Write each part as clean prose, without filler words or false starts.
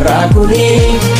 rakuni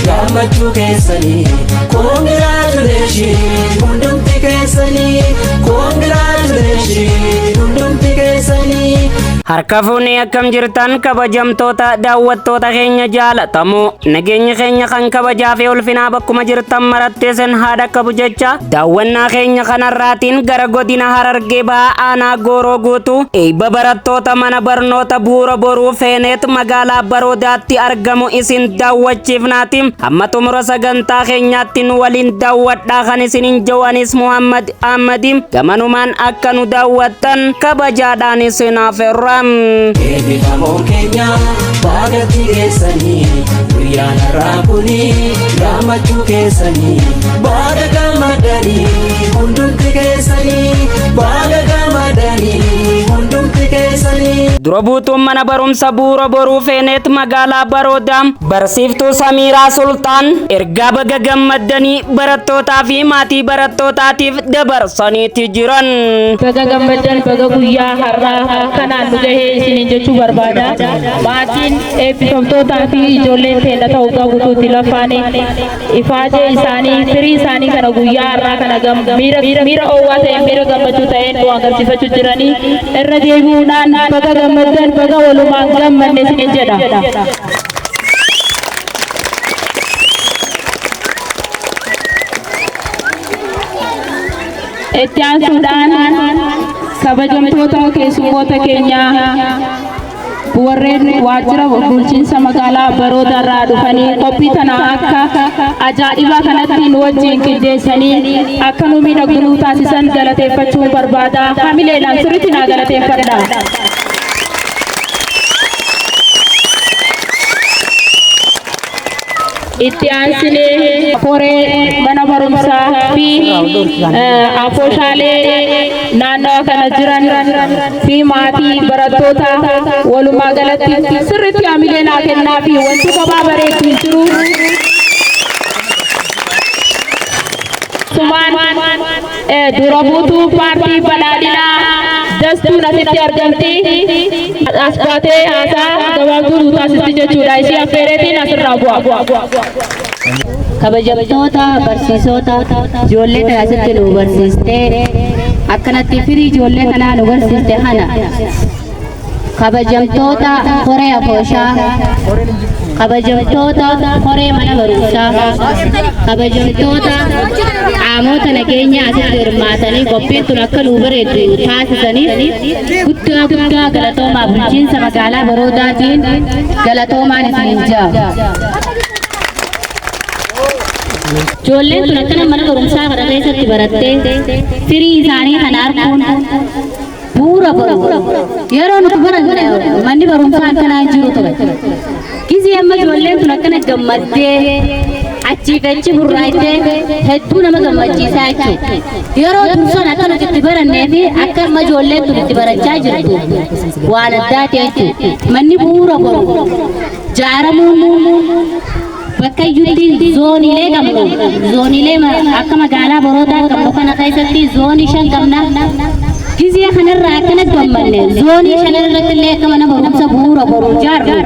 gammachuu keessanii congratulations hundumti keessanii congratulations hundumti keessanii. Harka fuunee akkam jirtan kabajamtoota daawwattoota keenya jaalatamoo nageenya keenya kan kabajaa fi ulfinaa bakkuma jirtan maratteessan haadha qabu jecha daawwannaa keenya kanarraatiin gara godina Harargee Bahaa aanaa Gooroo guutuu eebba barattoota mana barnoota bu'uura boruu feeneet magaalaa Baroodaatti argamu isin daawwachiifnaati. Hamma xumura sagantaa keenyaatti nu waliin daawwadhaa kan isiniin jawaanis Muhammad Ahmadiin gamanumaan akka nu daawwattan kabajaadhaan isinaaf irraa. Eebbifamoo keenya baagatti keessanii guyyaan har'aa kuni gammachuu keessanii baga gammadanii hundumti keessanii baga gammadanii hundumti keessanii. Dura buutuun mana barumsa bu'uura boruu feeneet magaalaa Baroodaa barsiiftuu Samiiraa Sultaan ergaa baga gammadanii barattootaa fi maatii barattootaatiif dabarsaniiti jiran. Baga gammadan baga guyyaa har'aa kanaan nu gahee isiniin jechuu barbaada. Maatiin eebbifamtootaa fi ijoolleen teenya ta'uu qabuutti lafaanii ifaajee isaanii firii isaanii kana guyyaa har'aa kana miira oowwaa ta'een miira gammachuu ta'een nu agarsiifachuu jiranii irra deebi'uudhaan baga gammadan baga walumaan gammanne isiniin jedha. Itti aansuudhaan kabajamtoota keessummoota keenyaa warreen waajjira bulchiinsa magaalaa Baroodaa irraa dhufanii qophii tana akka ajaa'ibaa kanatti nu wajjin qindeessanii akka nu miidhagduu taasisan galateeffachuun barbaada. Hamileedhaan sirriitti naa galateeffadha. Itti aansinee koree mana barumsaa fi afooshaalee naannoo kana jiran fi maatii barattoota walumaa galatti sirriitti hamilee naa kennaa fi wanti kophaa bareedu jiru. Sumaan dura buutuu paartii badhaadhinaa dastuun asitti argamti. As baatee haasaa gabaabduu taasisti jechuudha. Ishii affeereetiin asirraa bu'a. Kabajamtoota barsiisota ijoollee kana asitti nu barsiistee akkanatti firii ijoollee kanaa nu barsiiste kana kabajamtoota koree afooshaa kabajamtoota koree mana barumsaa kabajamtoota qaamota nageenya asitti hirmaatanii qophiin tun akka nu bareedu taasisaniif guddaa galatoomaa bulchiinsa magaalaa Baroodaatiin galatoomaan isiniin jira. Ijoolleen tun akkana mana barumsaa kana keessatti barattee firii isaanii kana arguun bu'uura boruu yeroo nuti baranne manni barumsaa akkanaa jiru ture. Gizii amma ijoolleen tun akkana gammaddee achii gachi burraattee hedduu nama gammachiisaa jechuudha. Yeroo dursan akka nuti itti barannee fi akka amma ijoolleen tun itti barachaa jirtu waan addaati jechuudha. Manni bu'uura boruu jaaramuun bakka iyyuutti zooniilee qabnu zooniilee akka magaalaa Baroodaa qabnu kana keessatti zoonii 5 qabna. Gizii kanarraa akkana gammanne zoonii 5 irratti illee akka mana barumsa bu'uura boruu jaarru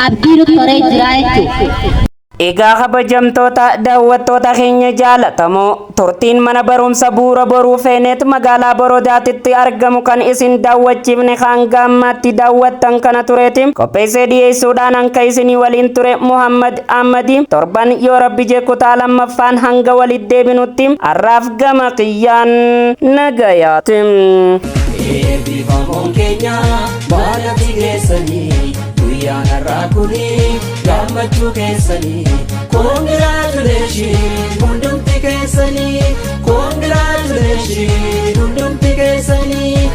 abdii nutti horee jira jechuudha. Egaa kabajamtoota daawwattoota keenya jaalatamoo turtiin mana barumsa bu'uura boruu feeneet magaalaa Baroodaatti argamu kan isin daawwachiifne kan gammatti daawwattan kana tureetiin qopheessee dhiyeessuudhaan hanka isinii waliin ture Muhammad Ahmadi torban yoo rabbi jee kutaa lammaffaan hanga walitti deebinutti har'aaf gama qiyyaan nagayaatim. Eebbifamoo keenya baagatti keessanii guyyaan har'aa kuni gammachuu keessanii congratulations hundumti keessanii congratulations hundumti keessanii.